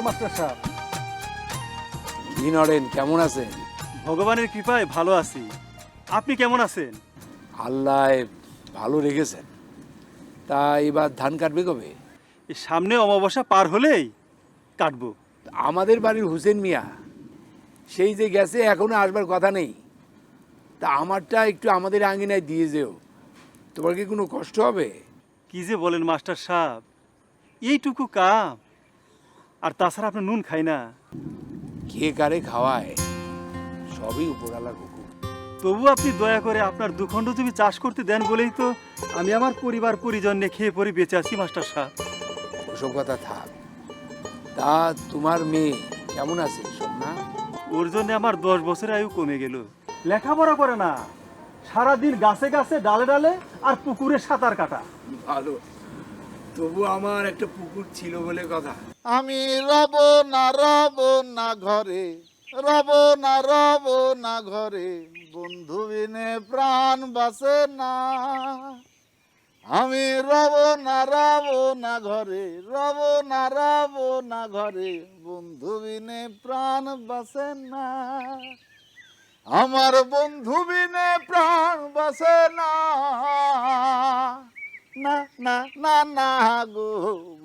Master সাহেব। জি নরেন, কেমন আছেন? ভগবানের কৃপায় ভালো আছি, আপনি কেমন আছেন? আল্লাহ ভালো রেখেছেন। তা এবার ধান কাটবে কবে? এই সামনে অমাবস্যা পার হলেই কাটবো। আমাদের বাড়ির হোসেন মিয়া সেই যে গেছে, এখনো আসবার কথা নেই। তা আমারটা একটু আমাদের আঙ্গিনায় দিয়ে যেও। তোমার কি কোনো কষ্ট হবে? কি যে বলেন মাস্টার সাহেব, এইটুকু কাম। আর তাছাড়া আপনি নুন খাই না। কে কারে খাওয়ায় সবই উপরালার হুকুম। তবু আপনি দয়া করে আপনার দুখণ্ড জমি চাষ করতে দেন বলেই তো আমি আমার পরিবার পরিজন নিয়ে খেয়ে পরে বেঁচে আছি মাস্টার সাহেব। ওসব কথা থাক। তা তোমার মেয়ে কেমন আছে সোনা? ওর জন্য আমার 10 বছরের আয়ু কমে গেল। লেখাপড়া করে না, সারাদিন গাছে গাছে ডালে ডালে আর পুকুরে সাঁতার কাটা। ভালো, তবু আমার একটা পুকুর ছিল বলে কথা। আমি রব না ঘরে, রব না ঘরে, বন্ধু বিনে প্রাণ বাসে না। আমি রব না ঘরে, রব না ঘরে, বন্ধু বিনে প্রাণ বাসে না। আমার বন্ধু বিনে প্রাণ বাসে না। না না না না গো,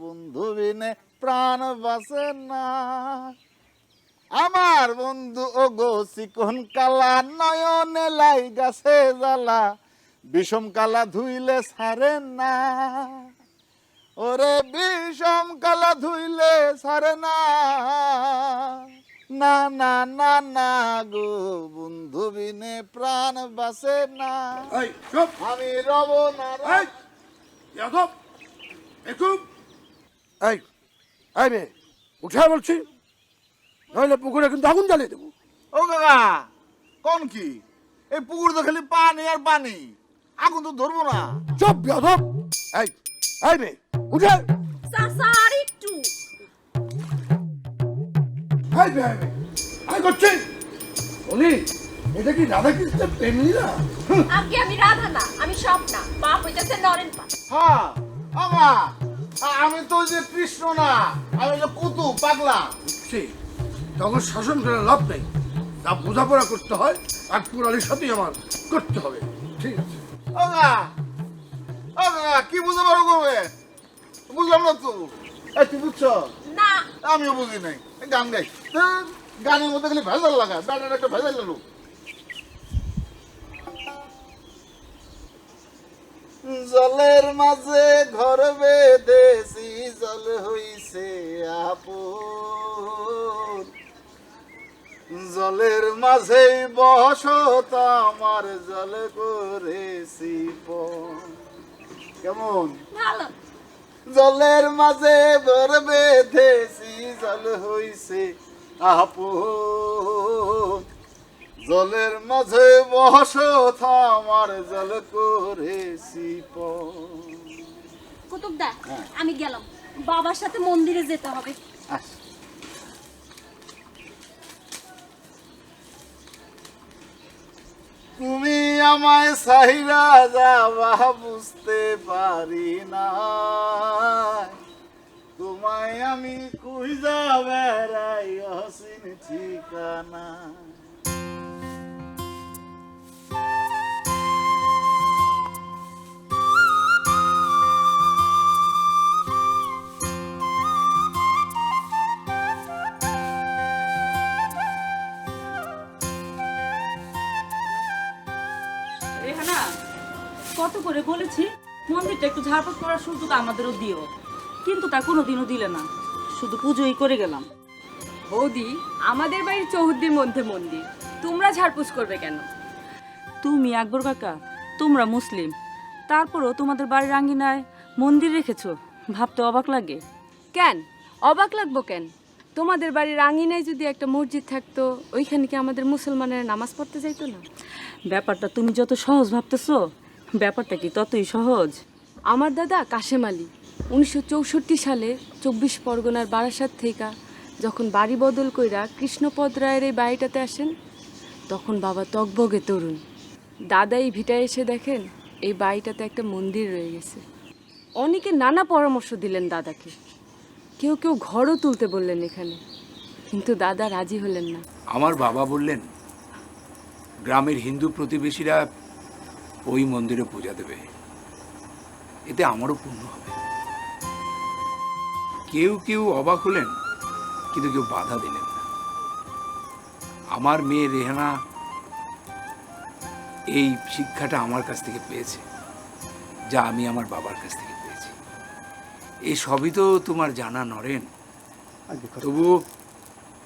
বন্ধু বিনে প্রাণ বাসে না। আমার বন্ধু ও গো চিকন কালা, নয়নে লাই গাছে জ্বালা, বিষম কালা ধুইলে ছাড়ে না। ওরে বিষম কালা ধুইলে ছাড়ে না। না না না না গো, বন্ধু বিনে প্রাণ বাসে না। আমি রব না উঠা বলছি, নইলে পুকুরে কিন্তু আগুন জ্বালিয়ে দেবো। ও কাকা, কোন কি এই পুকুর তো খালি পানি আর পানি, আগুন তো ধরবো না। চুপ বেয়াদব। এই এই মেয়ে উঠে। চাচা আর একটু। এই মেয়ে আই করছি উনি, এটা কি রাধা কৃষ্ণের প্রেম লীলা? আগে আমি রাধা না, আমি স্বপ্না, বাপ হইতাছে নরেন পা। হ্যাঁ আমা, আমি তো যে কৃষ্ণ না, আমি যে কুতু পাগলা। সে তখন শাসন করে লাভ নেই, তা বোঝাপড়া করতে হয় আর পুরালির সাথেই আমার করতে হবে। ঠিক আছে? ও কাকা, ও কাকা, কি বুঝতে পারো কবে? বুঝলাম না তো। এই তুই বুঝছো? না আমিও বুঝি নাই। এই গান গাই, গানের মধ্যে খালি ভেজাল লাগা, গানের একটা ভেজাল লাগলো। জলের মাঝে ঘর বেঁধেছি, জল হইছে আপন। জলের মাঝে বসত আমার, জল করেছি পণ। কেমন? ভালো। জলের মাঝে ঘর বেঁধেছি, জল হইছে আপন। জলের মাঝে বসত আমার, জল করেছি পণ। কুতুবদা, আমি গেলাম, বাবার সাথে মন্দিরে যেতে হবে। তুমি আমায় সাহিরা যাবা বুঝতে পারি না, তোমায় আমি খুঁজা বেড়াই অসীন ঠিকানা। রেহানা, কত করে বলেছি মন্দিরটা একটু ঝাড়পোছ করার সুযোগ আমাদেরও দিও, কিন্তু তা কোনোদিনও দিলে না, শুধু পুজোই করে গেলাম। বৌদি, আমাদের বাড়ির চৌহদ্দির মধ্যে মন্দির, তোমরা ঝাড়পোছ করবে কেন? তুমি আকবর কাকা, তোমরা মুসলিম, তারপরও তোমাদের বাড়ির আঙ্গিনায় মন্দির রেখেছো, ভাবতে অবাক লাগে। কেন অবাক লাগবো কেন? তোমাদের বাড়ির আঙিনায় যদি একটা মসজিদ থাকতো, ওইখানে কি আমাদের মুসলমানের নামাজ পড়তে যাইতো না? ব্যাপারটা তুমি যত সহজ ভাবতেছো, ব্যাপারটা কি ততই সহজ? আমার দাদা কাশেম আলী 1964 সালে 24 পরগনার বারাসাত থেকে যখন বাড়ি বদল কইরা কৃষ্ণপদ রায়ের এই বাড়িটাতে আসেন, তখন বাবা তকবগে তরুণ। দাদা এই ভিটায় এসে দেখেন এই বাড়িটাতে একটা মন্দির রয়ে গেছে। অনেকে নানা পরামর্শ দিলেন দাদাকে, কেউ কেউ ঘরও তুলতে বললেন এখানে, কিন্তু দাদা রাজি হলেন না। আমার বাবা বললেন গ্রামের হিন্দু প্রতিবেশীরা ওই মন্দিরে পূজা দেবে, এতে আমারও পুণ্য হবে। কেউ কেউ অবাক হলেন, কিন্তু কেউ বাধা দিলেন না। আমার মেয়ে রেহানা এই শিক্ষাটা আমার কাছ থেকে পেয়েছে, যা আমি আমার বাবার কাছ থেকে পেয়েছি। এই সবই তো তোমার জানা নরেন, তবু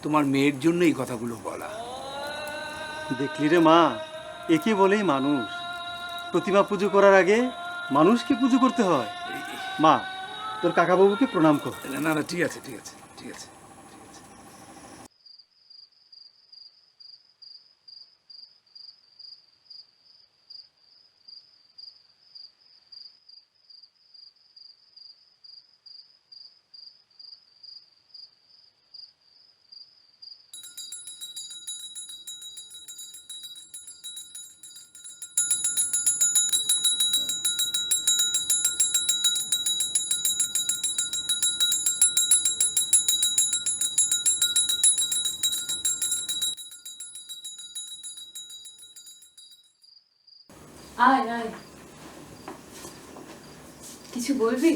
তোমার মেয়ের জন্য এই কথাগুলো বলা। দেখলি রে মা, একে বলেই মানুষ। প্রতিমা পুজো করার আগে মানুষকে পুজো করতে হয়। মা, তোর কাকাবাবুকে প্রণাম কর। না না না, ঠিক আছে ঠিক আছে ঠিক আছে। আয় আয়, কিছু বলবি?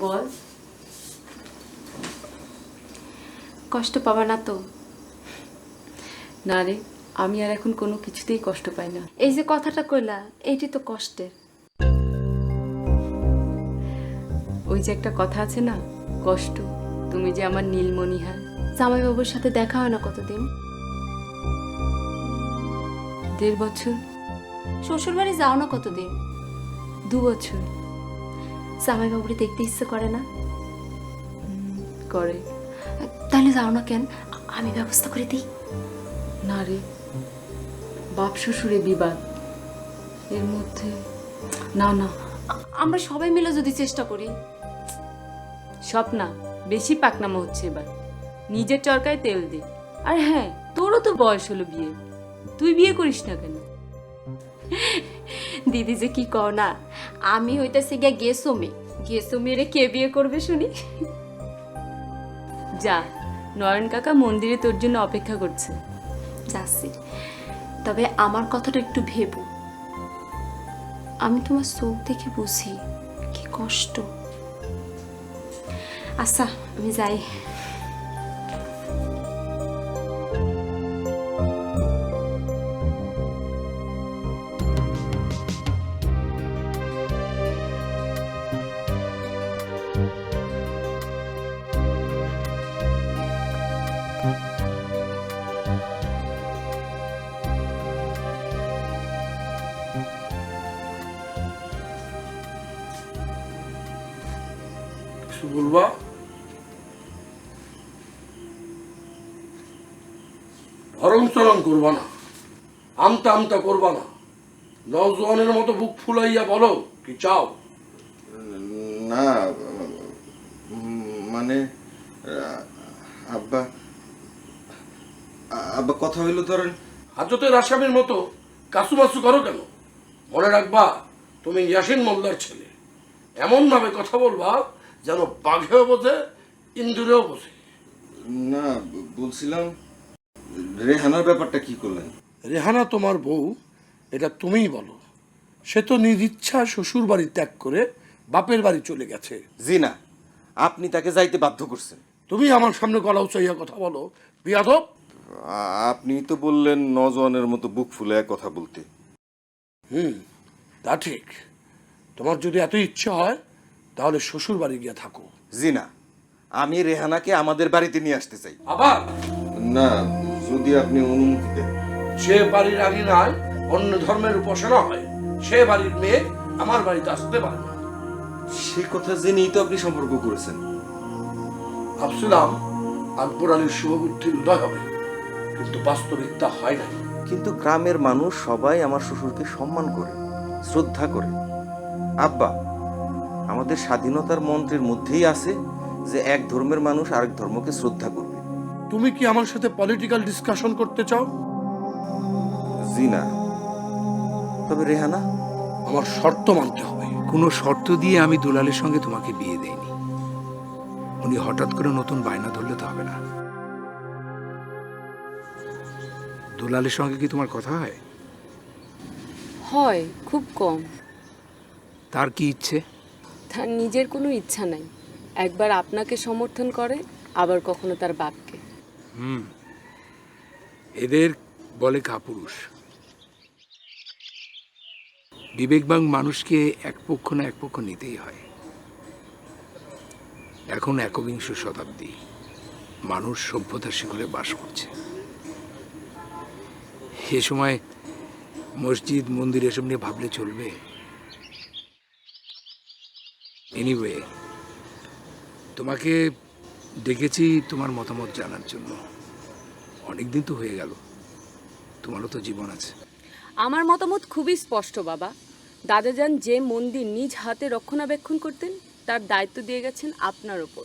বল। কষ্ট পাবা না তো? না রে, আমি আর এখন কোনো কিছুতেই কষ্ট পাই না। এই যে কথাটা কইলা, এইটি তো কষ্টের। ওই যে একটা কথা আছে না, কষ্ট তুমি যে আমার নীলমণি। হ্যাঁ, জামাইবাবুর সাথে দেখা হয় না কতদিন? 1.5 বছর। শ্বশুর বাড়ি যাও না কতদিন? 2 বছর। জামাইবাবুরে দেখতে ইচ্ছে করে না? করে। তাহলে যাও না কেন? আমি ব্যবস্থা করে দিই। না রে, বাপ শ্বশুরে বিবাদ, এর মধ্যে না না। আমরা সবাই মিলে যদি চেষ্টা করি। স্বপ্না, বেশি পাকনামো হচ্ছে এবার। নিজের চরকায় তেল দে। আর হ্যাঁ, তোরও তো বয়স হলো বিয়ে, তুই বিয়ে করিস না কেন? দিদি যে কি কও না, আমি হইতেছি গিয়া গেছো মেরে কে বিয়ে করবে শুনি? যা, নয়ন কাকা মন্দিরে তোর জন্য অপেক্ষা করছে। যাচ্ছি, তবে আমার কথাটা একটু ভেবো। আমি তোমার চোখ দেখে বুঝি কি কষ্ট। আচ্ছা, আমি যাই। বলবা ভরং চরং করবা না, আমতা আমতা করবা না। নওজোয়ানের মতো বুক ফুলাইয়া বলো কি চাও। না মানে আব্বা আব্বা কথা হইল ধরেন। হাজতের আসামির মতো কাসুমাসু করো কেন? মনে রাখবা তুমি ইয়াসিন মোল্লার ছেলে। এমন ভাবে কথা বলবা যেন বাঘেও বোঝে, ইন্দুরেও বোঝে। না, বলছিলাম রেহানার ব্যাপারটা কি করলেন? রেহানা তোমার বউ, এটা তুমিই বলো। সে তো নিজ ইচ্ছা শ্বশুর বাড়ি ত্যাগ করে বাপের বাড়ি চলে গেছে। জি না, আপনি তাকে যাইতে বাধ্য করছেন। তুমি আমার সামনে গলা উঁচাইয়া কথা বলো বিয়াদব। আপনি তো বললেন নজওয়ানের মতো বুক ফুলায় কথা বলতে। তা ঠিক। তোমার যদি এত ইচ্ছে হয় তাহলে শ্বশুর বাড়ি গিয়ে থাকো। জি না, আমি রেহানাকে আমাদের বাড়িতে নিয়ে আসতে চাই। আবার না, যদি আপনি অনুমতি দেন। যে বাড়ির আঙিনায় অন্য ধর্মের উপাসনা হয়, সে বাড়ির মেয়ে আমার বাড়িতে আসতে পারে না। সে কথা জেনেই তো আপনি সম্পর্ক করেছেন। ভাবছিলাম আকবর আলীর শুভবুদ্ধির উদয় হবে, কিন্তু বাস্তবিক তা হয় নাই। কিন্তু গ্রামের মানুষ সবাই আমার শ্বশুরকে সম্মান করে, শ্রদ্ধা করে। আব্বা, আমাদের স্বাধীনতার মন্ত্রের মধ্যেই আছে যে এক ধর্মের মানুষ আরেক ধর্মকে শ্রদ্ধা করবে। তুমি কি আমার সাথে পলিটিক্যাল ডিসকাশন করতে চাও? জি না, তবে রেহানা আমার শর্ত মানতে হবে। কোনো শর্ত দিয়ে আমি দুলালের সঙ্গে তোমাকে বিয়ে দেইনি। উনি হঠাৎ করে নতুন বায়না ধরলে তো হবে না। দুলালের সঙ্গে কি তোমার কথা হয়? হয়, খুব কম। তার কি ইচ্ছে? তার নিজের কোনো ইচ্ছা নাই। একবার আপনাকে সমর্থন করে, আবার কখনো তার বাপকে। এদের বলে কাপুরুষ। বিবেকবান মানুষকে এক পক্ষ না এক পক্ষ নিতেই হয়। এখন একবিংশ শতাব্দী, মানুষ সভ্যতার শিখরে বাস করছে। এ সময় মসজিদ মন্দির এসব নিয়ে ভাবলে চলবে? এনিওয়ে, তোমাকে ডেকেছি তোমার মতামত জানার জন্য। অনেকদিন তো হয়ে গেল, তোমারও তো জীবন আছে। আমার মতামত খুবই স্পষ্ট বাবা। দাদাজান যে মন্দির নিজ হাতে রক্ষণাবেক্ষণ করতেন, তার দায়িত্ব দিয়ে গেছেন আপনার ওপর।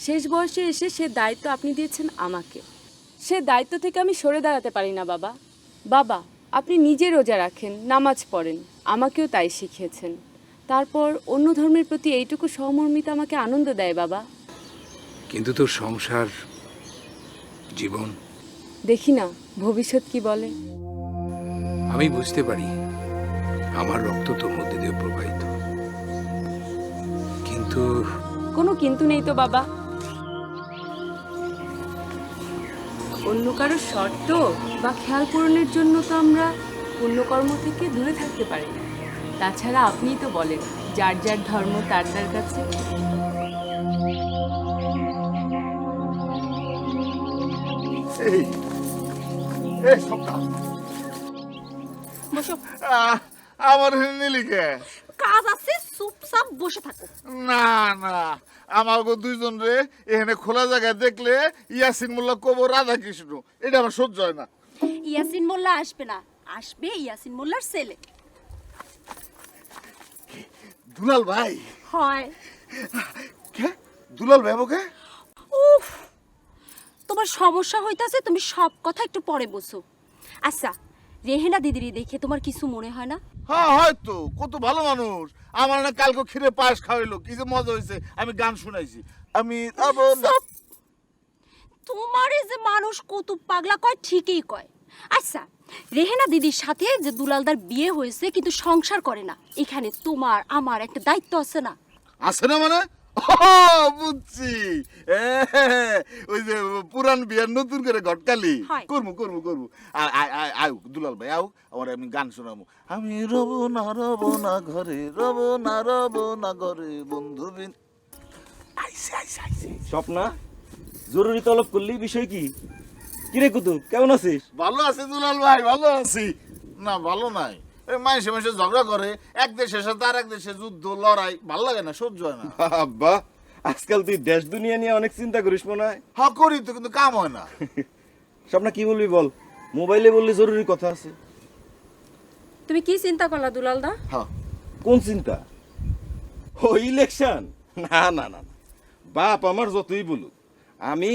শেষ বয়সে এসে সে দায়িত্ব আপনি দিয়েছেন আমাকে। সে দায়িত্ব থেকে আমি সরে দাঁড়াতে পারি না বাবা। বাবা, আপনি নিজে রোজা রাখেন, নামাজ পড়েন, আমাকেও তাই শিখিয়েছেন। তারপর অন্য ধর্মের প্রতি এইটুকু সহমর্মিতা আমাকে আনন্দ দেয় বাবা। কিন্তু তোর সংসার, জীবন, দেখি না ভবিষ্যৎ কি বলে। আমি বুঝতে পারি আমার রক্ত তোর মধ্যে দিয়ে প্রবাহিত, কিন্তু কোনো কিন্তু নেই তো বাবা। অন্য কারো শর্ত বা খেয়াল পূরণের জন্য তো আমরা পুণ্যকর্ম থেকে দূরে থাকতে পারি না। তাছাড়া আপনিই তো বলেন, যার যার ধর্ম তার তার কাছে। এই এই সবটা বসো। আমার নিলিকে কাজ আছে, চুপচাপ বসে থাকো। না না, আমার গো দুইজন রে এখানে খোলা জায়গায় দেখলে ইয়াসিন মোল্লা কব রাধা কৃষ্ণ, এটা আমার সহ্য হয় না। ইয়াসিন মোল্লা আসবে না, আসবে ইয়াসিন মোল্লার ছেলে। দুলাল ভাই? হয়। কে দুলাল ভাই? আমাকে উফ, তোমার সমস্যা হইতাছে, তুমি সব কথা একটু পরে বসো। আচ্ছা, রেহেনা দিদিরি দেখে তোমার কিছু মনে হয় না? হ্যাঁ হয়তো, কত ভালো মানুষ। আমার না কালকে ক্ষীরে পায়েস খাওয়াইলো, কি যে মজা হয়েছে। আমি গান শুনাইছি। আমি তোমার এই যে মানুষ কুতুব পাগলা কয়, ঠিকই কয়। আচ্ছা, রেহেনা দিদির সাথে যে দুলালদার বিয়ে হয়েছে কিন্তু সংসার করে না, এখানে তোমার আমার একটা দায়িত্ব আছে না? আছে না মানে? বুঝছি, ওই যে পুরান বিয়ার নতুন করে ঘটকালি করবো করবো করবো। আয়ুক দুলাল ভাই, আয়ুক, আমার আমি গান শোনাবো। আমি রব না ঘরে, রব না ঘরে, বন্ধু বিন। আইসে আইসে আইসে। স্বপ্না, জরুরি তলব করলি, বিষয় কি? কিরে কুতুব, কেমন আছিস? ভালো আছি দুলাল ভাই, ভালো আছি। না ভালো নাই, মাসে মাসে ঝগড়া করে, এক দেশের সাথে আর এক দেশে যুদ্ধ লড়াই, ভাল লাগে না, সহ্য হয় না। আব্বা, আজকাল তুই দেশ দুনিয়া নিয়ে অনেক চিন্তা করিস মনে হয়। হ্যাঁ করি তো, কিন্তু কাম হয় না। স্বপ্না, কি বলবি বল? মোবাইলে বললি জরুরি কথা আছে। তুমি কি চিন্তা করলা দুলালদা? হ্যাঁ, কোন চিন্তা? ও ইলেকশন? না না না না, বাপ আমার যতই বলুক, আমি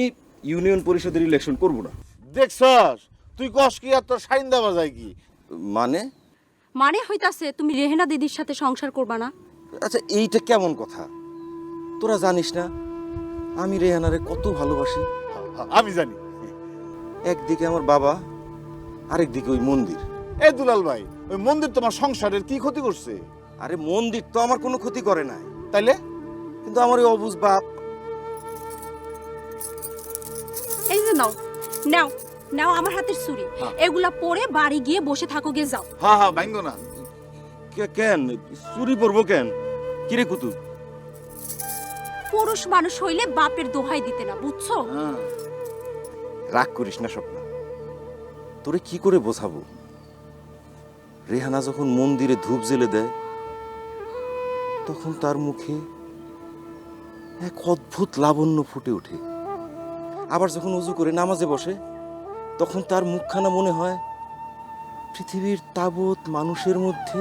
ইউনিয়ন পরিষদের ইলেকশন করব না। দেখছস তুই কস কি আর তোর সাইন্দা বাজায় কি? মানে? মানে হইতাছে তুমি রেহেনা দিদির সাথে সংসার করবা না? আচ্ছা, এইটা কেমন কথা? তোরা জানিস না আমি রেহানারে কত ভালোবাসি? আমি জানি। একদিকে আমার বাবা, আরেকদিকে ওই মন্দির। এই দুলাল ভাই, ওই মন্দির তোমার সংসারের কি ক্ষতি করছে? আরে মন্দির তো আমার কোনো ক্ষতি করে নাই, তাইলে? কিন্তু আমার ওই অবুঝ বাপ। এই যে নাও নাও নাও আমার হাতের ছুরি, এগুলা পরে বাড়ি গিয়ে বসে থাকো, গে যাও। হ্যাঁ হ্যাঁ, ভাঙ্গো না। কেন চুরি করবো কেন? কিরে কুতুব? পুরুষ মানুষ হইলে বাপের দোহাই দিতে না, বুঝছো? রাগ করিস না স্বপ্না, তোরে কি করে বোঝাবো? রেহানা যখন মন্দিরে ধূপ জ্বেলে দেয়, তখন তার মুখে এক অদ্ভুত লাবণ্য ফুটে ওঠে। আবার যখন উজু করে নামাজে বসে, তখন তার মুখখানা মনে হয় পৃথিবীর তাবৎ মানুষের মধ্যে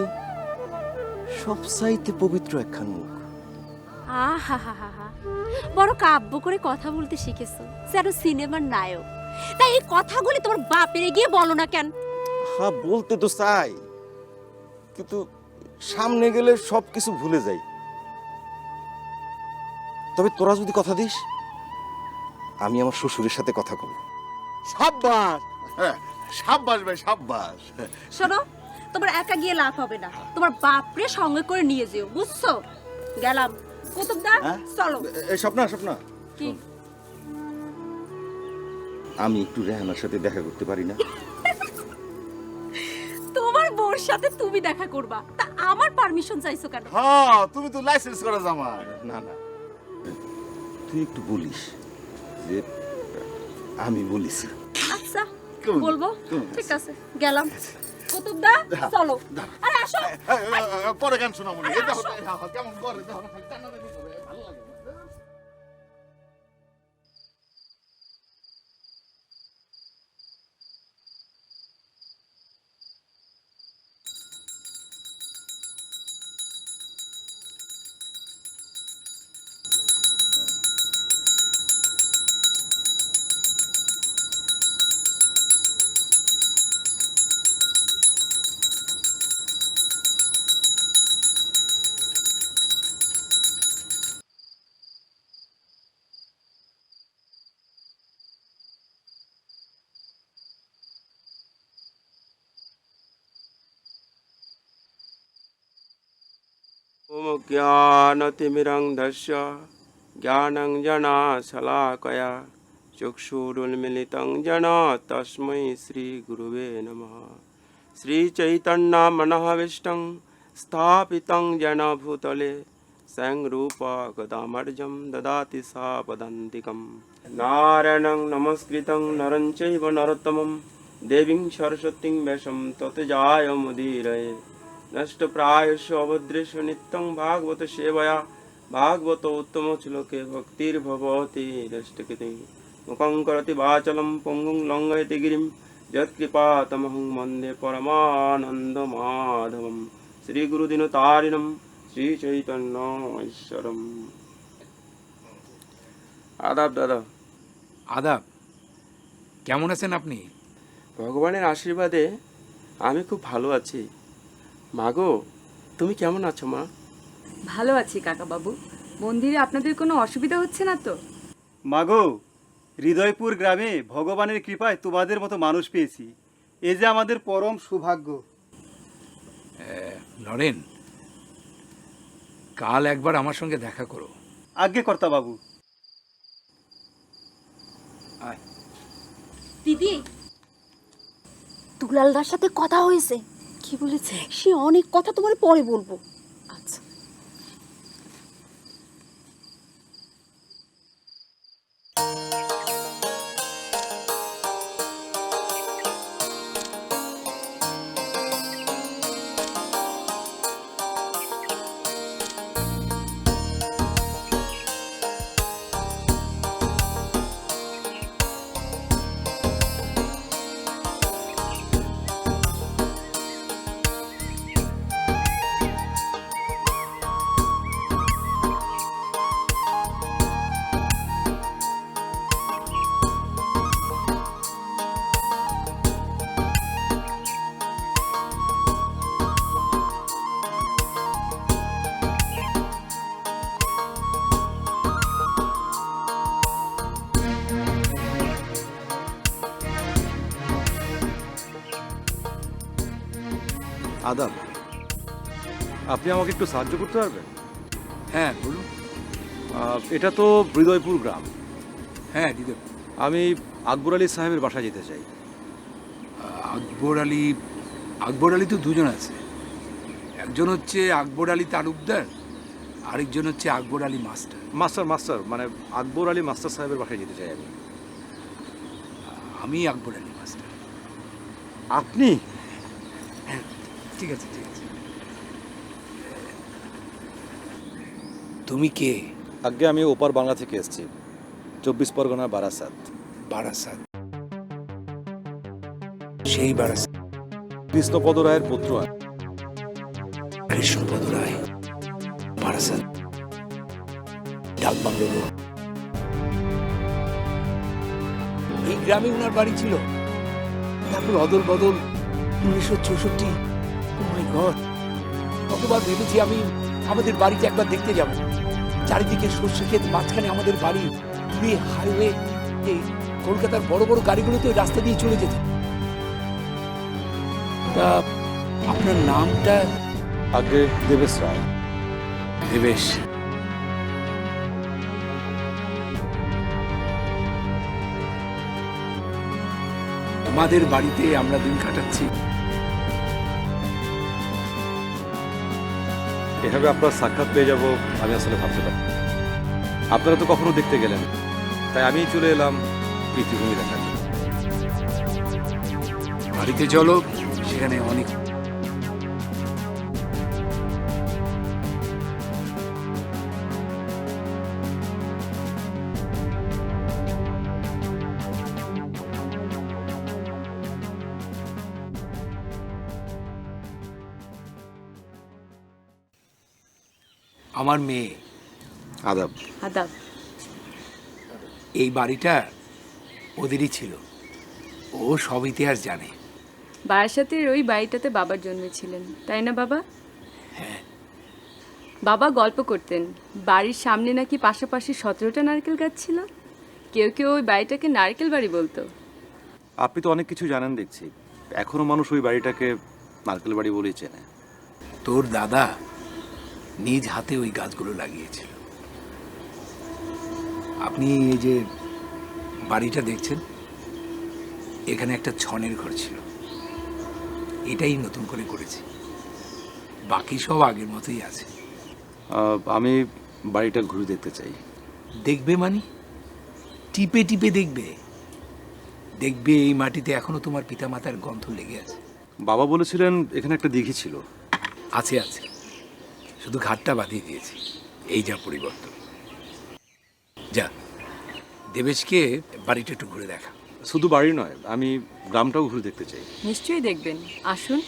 সবচাইতে পবিত্র একখান মুখ। আহা হা হা হা, বড় কাব্য করে কথা বলতে শিখেছো, যেন সিনেমার নায়ক। তাই এই কথাগুলি তোমার বাপের গিয়ে বলো না কেন? হ্যাঁ, বলতে তো চাই, কিন্তু সামনে গেলে সব কিছু ভুলে যাই। তবে তোরা যদি কথা দিস, আমি আমার শ্বশুরের সাথে কথা বলব। সাব্বাস, হ্যাঁ, সাব্বাস ভাই, সাব্বাস। শোনো, তোমার একা গিয়ে লাভ হবে না, তোমার বাপরে সঙ্গে করে নিয়ে যেও, বুঝছো? গেলাম। কুতুবদা, হ্যাঁ? চলো। এই স্বপ্না, স্বপ্না, কি? আমি একটু রেহানার সাথে দেখা করতে পারি না? তোমার বউর সাথে তুমি দেখা করবা, তা আমার পারমিশন চাইছো কেন? হ্যাঁ, তুমি তো লাইসেন্স করা জামাই। না না, তুই একটু বলিস যে আমি বলিস। আচ্ছা, কেমন? বলবো। কেমন? ঠিক আছে, গেলাম। কুতুবদা, চলো। আরে আসো। পরে গান শোনা মনে কেমন করে দেখো না, খালি টানাটানি করে, ভালো লাগে না। ओम ज्ञानतिमिरन्धस्य ज्ञानञ्जनशलाकया चक्षुरुन्मिलितं येन तस्मै श्रीगुरुवे नमः। श्रीचैतन्यमनःभीष्टं स्थापितं येन भूतले स्वयंरूपकदामर्जं ददाति सापदान्तिकं। नारायणं नमस्कृतं नरं चैव नरोत्तमं देवीं सरस्वतीं व्यासं ततो जयमुदीरये। नष्टप्रायस्य अभद्रेषु नित्यं भागवत सेवया भागवत उत्तम श्लोके भक्तिर्भवति नष्टकृते। मुखं करोति वाचालं पङ्गुं लङ्घयति गिरिं यत्कृपातमहं वन्दे परमानन्दमाधवं। श्रीगुरुदिनतारिणं श्रीचैतन्यईश्वरम्। आदाब दादा। আদাব। কেমন আছেন আপনি? ভগবানের আশীর্বাদে আমি খুব ভালো আছি। মাগো, তুমি কেমন আছো মা? ভালো আছি কাকাবাবু। মন্দিরে আপনাদের কোনো অসুবিধা হচ্ছে না তো? মাগো, হৃদয়পুর গ্রামে ভগবানের কৃপায় তোমাদের মতো মানুষ পেয়েছি, এই যে আমাদের পরম সৌভাগ্য। নরেন, কাল একবার আমার সঙ্গে দেখা করো। আজ্ঞে কর্তা বাবু। আয়। দিদি, দুলালদার সাথে কথা হয়েছে। কি বলেছে? সে অনেক কথা তোমার পরে বলবো। আচ্ছা। আদাব, আপনি আমাকে একটু সাহায্য করতে পারবেন? হ্যাঁ, বলুন। এটা তো হৃদয়পুর গ্রাম। হ্যাঁ দিদি। আমি আকবর আলী সাহেবের বাসায় যেতে চাই। আকবর আলী তো দুজন আছে। একজন হচ্ছে আকবর আলী তালুকদার, আরেকজন হচ্ছে আকবর আলী মাস্টার। মাস্টার মানে আকবর আলী মাস্টার সাহেবের বাসায় যেতে চাই আমি। আমি আকবর আলী মাস্টার। আপনি? হ্যাঁ, ঠিক আছে ঠিক আছে। তুমি কে? আগে আমি ওপার বাংলা থেকে এসেছি, 24 পরগনা বারাসাত। বারাসাত? সেই বারাসাত কৃষ্ণপদ রায়ের পুত্র। কৃষ্ণপদ রায়, বারাসাত, ডাকবাংলো রোড। এই গ্রামে ওনার বাড়ি ছিল। তারপর অদল বদল 1964। ও মাই গড, কতবার ভেবেছি আমি আমাদের বাড়িতে একবার দেখতে যাব। চারিদিকে সর্ষে ক্ষেত, মাঝখানে আমাদের বাড়ি, দূরে হাইওয়ে, এই কলকাতার বড় বড় গাড়িগুলোতে ওই রাস্তা দিয়ে চলে যেত। তা আপনার নামটা? আগে দেবেশ রায়। দেবেশ। আমাদের বাড়িতে আমরা দিন কাটাচ্ছি। এভাবে আপনার সাক্ষাৎ পেয়ে যাব আমি আসলে ভাবতে পারি। আপনারা তো কখনো দেখতে গেলেন, তাই আমি চলে এলাম পৃথিবী দেখার জন্য। বাড়িতে চলো, সেখানে অনেক। আমার মেয়ে। আদাব। আদাব। এই বাড়িটা ওদেরই ছিল, ও সব ইতিহাস জানে। বারাসাতের ওই বাড়িটাতে বাবার জন্মেছিলেন, তাই না বাবা? বাবা গল্প করতেন বাড়ির সামনে নাকি পাশাপাশি 17টা নারকেল গাছ ছিল। কেউ কেউ ওই বাড়িটাকে নারকেল বাড়ি বলতো। আপনি তো অনেক কিছু জানেন দেখছি। এখনো মানুষ ওই বাড়িটাকে নারকেল বাড়ি বলেই চেনে। তোর দাদা নিজ হাতে ওই গাছগুলো লাগিয়েছিল। আপনি এই যে বাড়িটা দেখছেন, এখানে একটা ছনের ঘর ছিল, এটাই নতুন করে করেছি। বাকি সব আগের মতোই আছে। আমি বাড়িটা ঘুরে দেখতে চাই। দেখবে মানে? টিপে টিপে দেখবে। দেখবে এই মাটিতে এখনো তোমার পিতামাতার গন্ধ লেগে আছে। বাবা বলেছিলেন এখানে একটা দিঘি ছিল। আছে আছে, শুধু ঘাটটা বাঁধিয়ে দিয়েছি। এই যা পরিবর্তন। যা, দেবেশকে বাড়িটা একটু ঘুরে দেখা। শুধু বাড়ি নয়, আমি গ্রামটাও ঘুরে দেখতে চাই। নিশ্চয়ই দেখবেন, আসুন।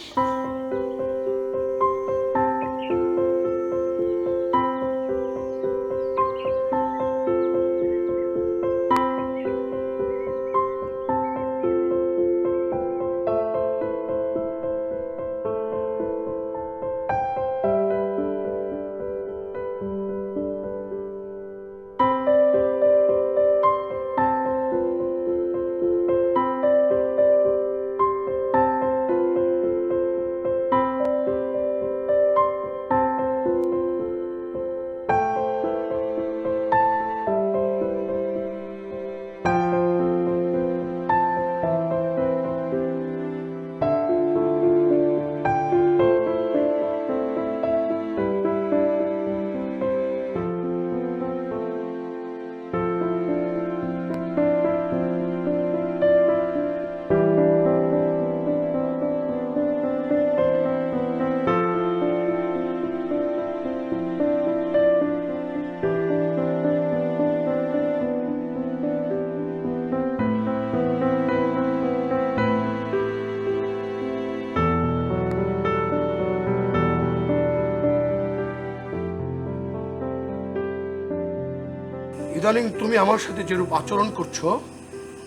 ইদানিং তুমি আমার সাথে যেরূপ আচরণ করছো,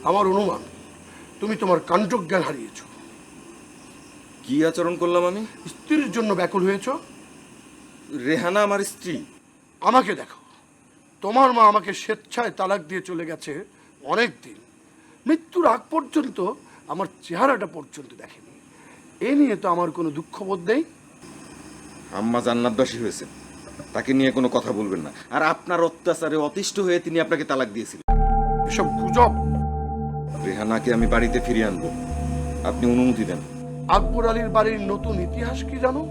আমার অনুমান তুমি তোমার কাণ্ডজ্ঞান হারিয়েছো। কি আচরণ করলাম আমি? স্ত্রীর জন্য ব্যাকুল হয়েছো। রেহানা আমার স্ত্রী। আমাকে দেখো, তোমার মা আমাকে স্বেচ্ছায় তালাক দিয়ে চলে গেছে অনেক দিন। মৃত্যুর আগ পর্যন্ত আমার চেহারাটা পর্যন্ত দেখেনি। এ নিয়ে তো আমার কোনো দুঃখবোধ নেই। আম্মা জান্নাতবাসী হয়েছে, তাকে নিয়ে কোনো কথা বলবেন না। আর আপনার অত্যাচারে অতিষ্ঠ হয়ে তিনি আপনাকে তালাক দিয়েছিলেন। এসব গুজব। রেহানাকে আমি বাড়িতে ফিরিয়ে আনবো, আপনি অনুমতি দেন। আকবর আলীর বাড়ির নতুন ইতিহাস কি জানো?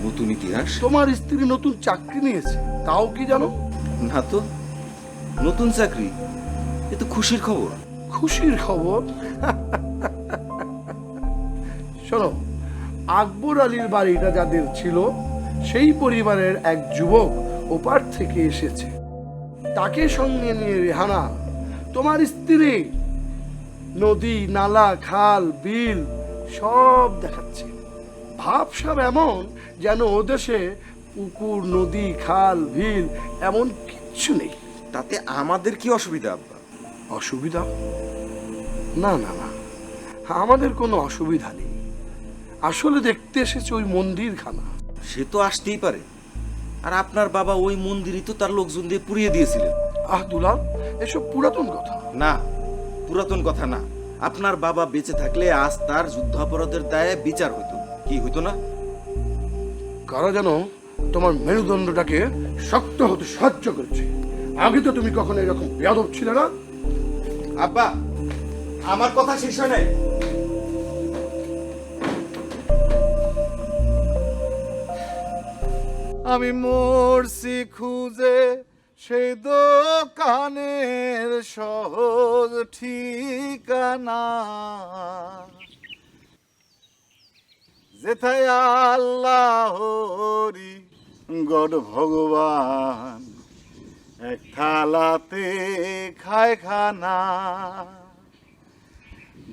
নতুন ইতিহাস? তোমার স্ত্রী নতুন চাকরি নিয়েছে, তাও কি জানো? না তো। নতুন চাকরি? এ তো খুশির খবর। খুশির খবর? শোনো, আকবর আলীর বাড়িটা যাদের ছিল, সেই পরিবারের এক যুবক ওপার থেকে এসেছে। তাকে সঙ্গে নিয়ে রেহানা তোমার স্ত্রী নদী, নালা, খাল, বিল সব দেখাচ্ছে। ভাবসাব এমন যেন ও দেশে পুকুর, নদী, খাল, বিল এমন কিচ্ছু নেই। তাতে আমাদের কি অসুবিধা আব্বা? অসুবিধা? না না না, আমাদের কোনো অসুবিধা নেই। আসলে দেখতে এসেছে ওই মন্দিরখানা। সে তো আসতেই পারে। আর আপনার বাবা ওই মন্দিরই তো তার লোকজন দিয়ে পুড়িয়ে দিয়েছিলেন। আহ দুলাল, এসব পুরাতন কথা। না, পুরাতন কথা না। আপনার বাবা বেঁচে থাকলে আজ তার যুদ্ধাপরাধের দায়ে বিচার হইতো, কি হইতো না? কারা যেন তোমার মেরুদণ্ডটাকে শক্ত হতে সাহায্য করেছে। আগে তো তুমি কখনো এরকম বেয়াদব ছিলে না। আব্বা, আমার কথা শেষ হয় নাই। আমি মরছি খুঁজে সেই দোকানের সহজ ঠিকানা, যেথায় আল্লাহরি গড ভগবান এক থালাতে খায় খানা।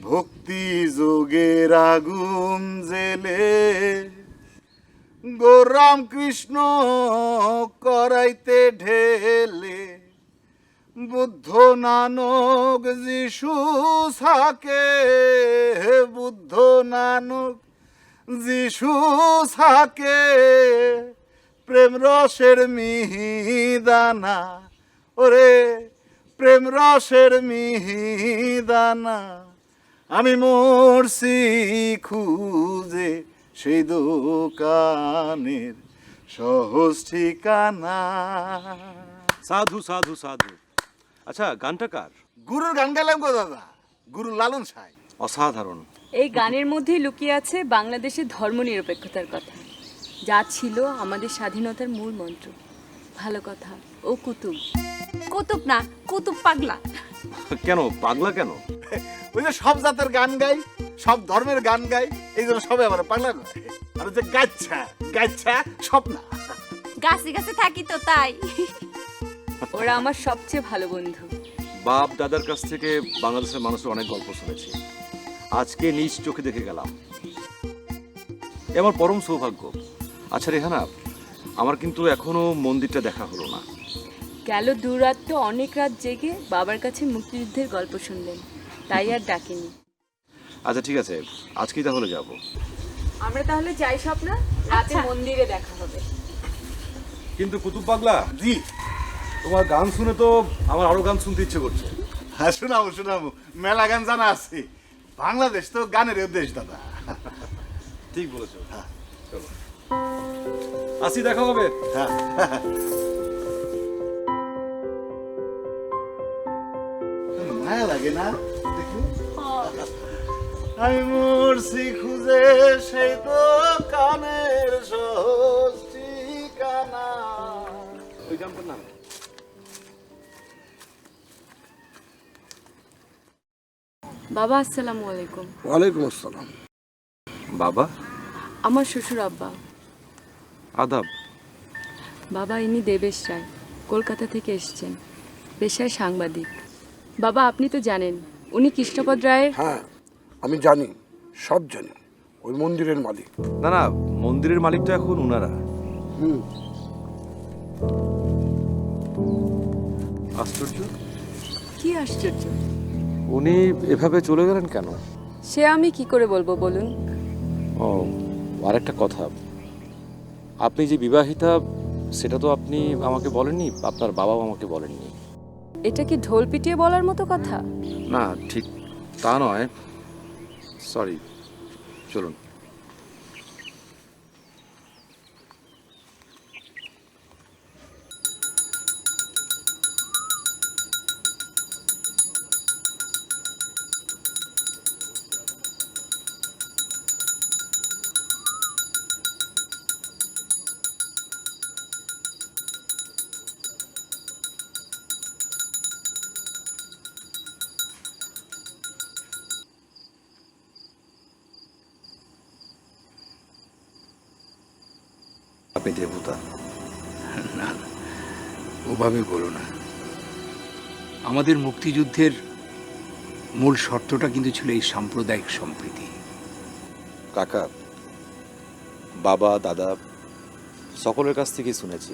ভক্তি যোগের আগুন জেলে গৌরাম কৃষ্ণ করাইতে ঢেলে, বুদ্ধ নানক যিশু সাকে, বুদ্ধ নানক যিশু সাকে, প্রেম রসের মিহিদানা, ওরে প্রেম রসের মিহিদানা। আমি মরছি খুঁজে সেই দোকানের সহজ ঠিকানা। সাধু সাধু সাধু। আচ্ছা, গানটা কার? গুরুর গান গাইলাম গো দাদা, গুরু লালন সাই। অসাধারণ। এই গানের মধ্যেই লুকিয়ে আছে বাংলাদেশের ধর্মনিরপেক্ষতার কথা, যা ছিল আমাদের স্বাধীনতার মূল মন্ত্র। ভালো কথা। ও কুতুব। কুতুব না, কুতুব পাগলা। কেন পাগলা কেন? ওই যে সব জাতের গান গাই, সব ধর্মের গান গাই, এই জন্য সবাই আমার পাগলা নয়। আর যে গাচ্ছা গাচ্ছা সব না, গাছে গাছে থাকি তো তাই। ওরা আমার সবচেয়ে ভালো বন্ধু। বাপ দাদার কাছ থেকে বাংলাদেশের মানুষের অনেক গল্প শুনেছি, আজকে নিজ চোখে দেখে গেলাম। এ আমার পরম সৌভাগ্য। আচ্ছা রেহানা, আমার কিন্তু এখনো মন্দিরটা দেখা হলো না। গেল দুরাত তো অনেক রাত জেগে বাবার কাছে মুক্তিযুদ্ধের গল্প শুনলেন, তাই আর ডাকেনি। আচ্ছা ঠিক আছে, আজকেই তাহলে যাব। আমরা তাহলে যাই স্বপ্না, রাতে মন্দিরে দেখা হবে। কিন্তু কুতুব পাগলা, জি তোমার গান শুনে তো আমার আরো গান শুনতে ইচ্ছে করছে। হ্যাঁ, শোনাবো শোনাবো, মেলা গান জানা আছে। বাংলাদেশ তো গানের দেশ দাদা। ঠিক বলেছো। চলো আসি, দেখা হবে। হ্যাঁ, মায়া লাগে না দেখুন। আমি মরছি খুঁজে সেই দোকানের সহজ ঠিকানা। ওই গানটার নাম? বাবা আসসালামু আলাইকুম। ওয়ালাইকুম আসসালাম। বাবা? আমার শ্বশুর আব্বা। আদাব। বাবা, ইনি দেবেশ রায়, কলকাতা থেকে এসেছেন, পেশায় সাংবাদিক। বাবা, আপনি তো জানেন উনি কৃষ্ণপদ রায়ের। হ্যাঁ, আমি জানি, সব জানি। ওই মন্দিরের মালিক। না না, মন্দিরের মালিক তো এখন উনারা। আশ্চর্য। কি আশ্চর্য? উনি এভাবে চলে গেলেন কেন? সে আমি কি করে বলবো বলুন। ও, আরেকটা কথা, আপনি যে বিবাহিতা সেটা তো আপনি আমাকে বলেননি, আপনার বাবাও আমাকে বলেননি। এটা কি ঢোল পিটিয়ে বলার মতো কথা? না, ঠিক তা নয়, সরি। চলুন। আপনি দেবতা। না, ওভাবে বলো না। আমাদের মুক্তিযুদ্ধের মূল শর্তটা কিন্তু ছিল এই সাম্প্রদায়িক সম্প্রীতি। কাকা, বাবা, দাদা সকলের কাছ থেকেই শুনেছি,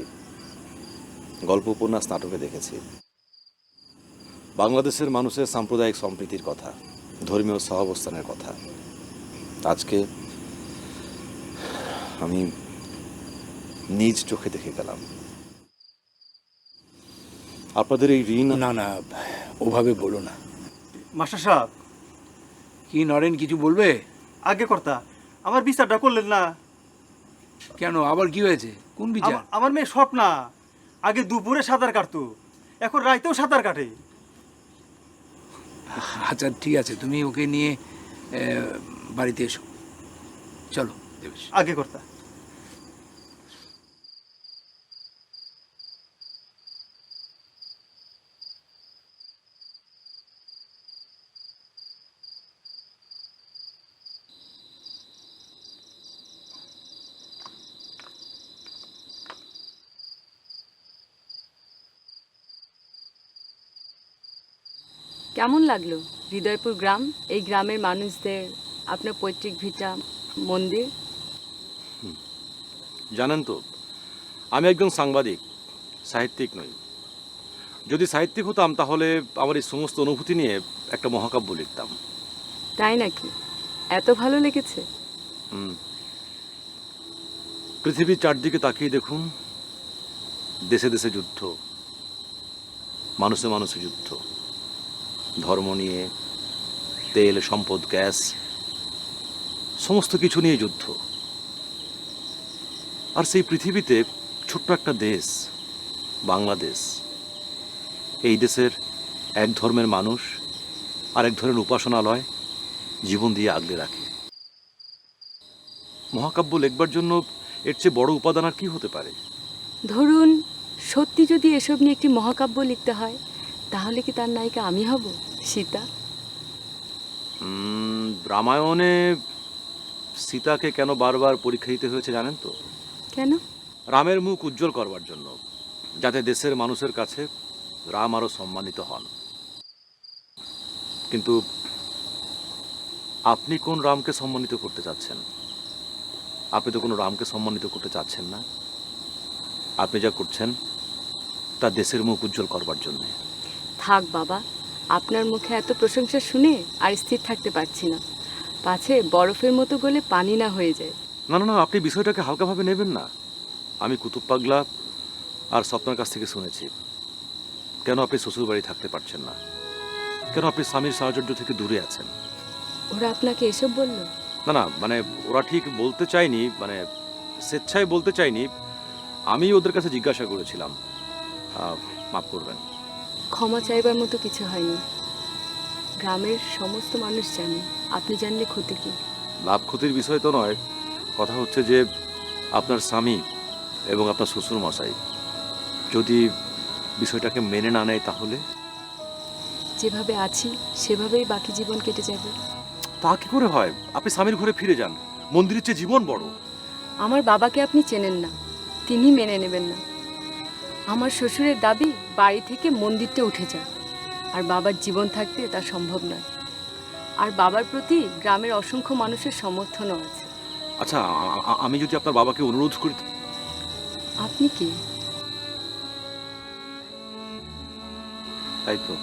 গল্প, উপন্যাস, নাটকে দেখেছি বাংলাদেশের মানুষের সাম্প্রদায়িক সম্প্রীতির কথা, ধর্মীয় সহাবস্থানের কথা। আজকে আমি নিজ চোখে দেখে গেলাম। আপনাদের এই ঋণ না না, ওভাবে বলো না। মাস্টার সাহেব, কি নরেন, কিছু বলবে? আগে কর্তা, আমার বিচারটা করলেন না? কেন, আবার কি হয়েছে? কোন বিচার? আমার মেয়ে স্বপ্না আগে দুপুরে সাঁতার কাটতো, এখন রাইতেও সাঁতার কাটে। আচ্ছা ঠিক আছে, তুমি ওকে নিয়ে বাড়িতে এসো। চলো দেবেশ। আগে কর্তা। কেমন লাগলো হৃদয়পুর গ্রাম, এই গ্রামের মানুষদের, আপনার পৈতৃক ভিটা, মন্দির? জানেন তো, আমি একজন সাংবাদিক, সাহিত্যিক নই। যদি সাহিত্যিক হতাম তাহলে আমার এই সমস্ত অনুভূতি নিয়ে একটা মহাকাব্য লিখতাম। তাই নাকি? এত ভালো লেগেছে? পৃথিবীর চারদিকে তাকিয়ে দেখুন, দেশে দেশে যুদ্ধ, মানুষে মানুষে যুদ্ধ, ধর্ম নিয়ে, তেল, সম্পদ, গ্যাস, সমস্ত কিছু নিয়ে যুদ্ধ। আর সেই পৃথিবীতে ছোট্ট একটা দেশ, বাংলাদেশ, এই দেশের এক ধর্মের মানুষ আর এক ধরনের উপাসনালয় জীবন দিয়ে আগলে রাখে। মহাকাব্য লেখবার জন্য এর চেয়ে বড় উপাদান আর কি হতে পারে? ধরুন সত্যি যদি এসব নিয়ে একটি মহাকাব্য লিখতে হয়, তাহলে কি তার নায়িকা আমি হব, সীতা? রামায়ণে সীতাকে কেন বারবার পরীক্ষা দিতে হয়েছে জানেন তো? কেন? রামের মুখ উজ্জ্বল করবার জন্য, যাতে দেশের মানুষের কাছে রাম আরো সম্মানিত হন। কিন্তু আপনি কোন রামকে সম্মানিত করতে চাচ্ছেন? আপনি তো কোনো রামকে সম্মানিত করতে চাচ্ছেন না। আপনি যা করছেন তা দেশের মুখ উজ্জ্বল করবার জন্য। থাক বাবা, আপনার মুখে এত প্রশংসা শুনে আর স্থির থাকতে পারছি না, পাছে বরফের মতো গলে পানি না হয়ে যায়। না না না, আপনি বিষয়টাকে হালকাভাবে নেবেন না। আমি কুতুব পাগলা আর স্বপ্নার কাছ থেকে শুনেছি কেন আপনি শ্বশুর বাড়ি থাকতে পারছেন না, কেন আপনি স্বামীর সাহচর্য থেকে দূরে আছেন। ওরা আপনাকে এসব বলল? না না, মানে ওরা ঠিক বলতে চায়নি, মানে স্বেচ্ছায় বলতে চায়নি। আমি ওদের কাছে জিজ্ঞাসা করেছিলাম। মাফ করবেন। ক্ষমা চাইবার মতো কিছু হয়নি। গ্রামের সমস্ত মানুষ জানে, আপনি জানলে ক্ষতি কি? লাভ ক্ষতির বিষয় তো নয়, কথা হচ্ছে যে আপনার স্বামী এবং আপনার শ্বশুর মশাই যদি বিষয়টাকে মেনে না নেয় তাহলে? যেভাবে আছি সেভাবেই বাকি জীবন কেটে যাবে। তা কি করে হয়? আপনি স্বামীর ঘরে ফিরে যান, মন্দিরের চেয়ে জীবন বড়। আমার বাবাকে আপনি চেনেন না, তিনি মেনে নেবেন না। আমার শ্বশুরের দাবি বাড়ি থেকে মন্দিরটা উঠে যায়, আর বাবার জীবন থাকতে তা সম্ভব নয়। আর বাবার প্রতি গ্রামের অসংখ্য মানুষের সমর্থনও আছে। আচ্ছা, আমি যদি আপনার বাবাকে অনুরোধ করি? আপনি কি? তাই তো,